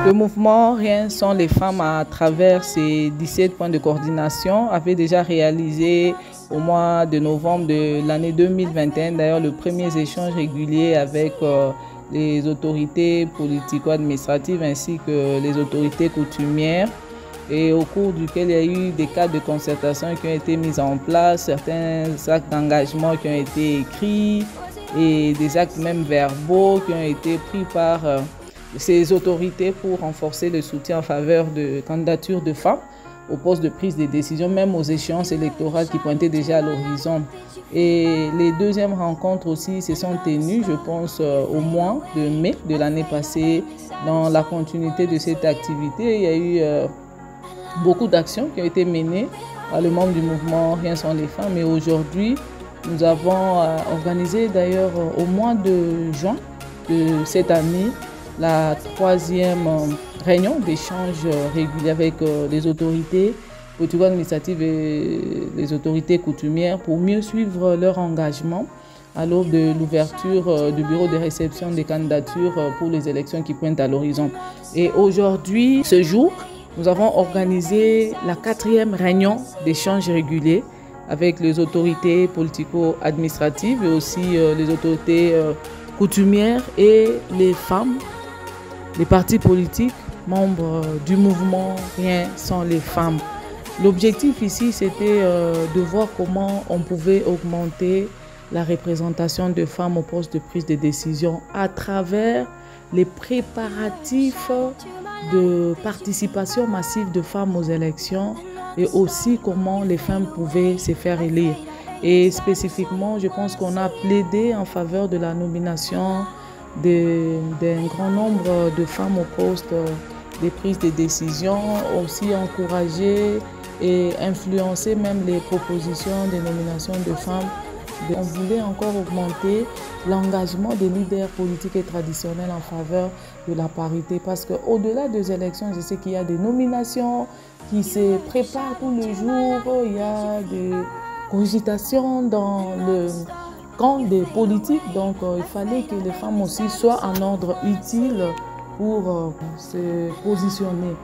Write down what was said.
Le mouvement Rien sans les femmes, à travers ses 17 points de coordination, avait déjà réalisé au mois de novembre de l'année 2021, d'ailleurs, le premier échange régulier avec les autorités politico-administratives ainsi que les autorités coutumières, et au cours duquel il y a eu des cadres de concertation qui ont été mis en place, certains actes d'engagement qui ont été écrits et des actes même verbaux qui ont été pris par ces autorités pour renforcer le soutien en faveur de candidatures de femmes au poste de prise de décision, même aux échéances électorales qui pointaient déjà à l'horizon. Et les deuxièmes rencontres aussi se sont tenues, je pense, au mois de mai de l'année passée. Dans la continuité de cette activité, il y a eu beaucoup d'actions qui ont été menées par le membre du mouvement Rien sans les femmes. Et aujourd'hui, nous avons organisé d'ailleurs au mois de juin de cette année la troisième réunion d'échange régulier avec les autorités politico-administratives et les autorités coutumières pour mieux suivre leur engagement à l'aube de l'ouverture du bureau de réception des candidatures pour les élections qui pointent à l'horizon. Et aujourd'hui, ce jour, nous avons organisé la quatrième réunion d'échange régulier avec les autorités politico-administratives et aussi les autorités coutumières et les femmes, les partis politiques, membres du mouvement Rien sans les femmes. L'objectif ici, c'était de voir comment on pouvait augmenter la représentation de femmes au poste de prise de décision à travers les préparatifs de participation massive de femmes aux élections et aussi comment les femmes pouvaient se faire élire. Et spécifiquement, je pense qu'on a plaidé en faveur de la nomination d'un grand nombre de femmes au poste de prise de décision, aussi encourager et influencer même les propositions de nomination de femmes. On voulait encore augmenter l'engagement des leaders politiques et traditionnels en faveur de la parité, parce qu'au-delà des élections, je sais qu'il y a des nominations qui se préparent tous les jours, il y a des cogitations dans le camp des politiques, donc il fallait que les femmes aussi soient en ordre utile pour se positionner.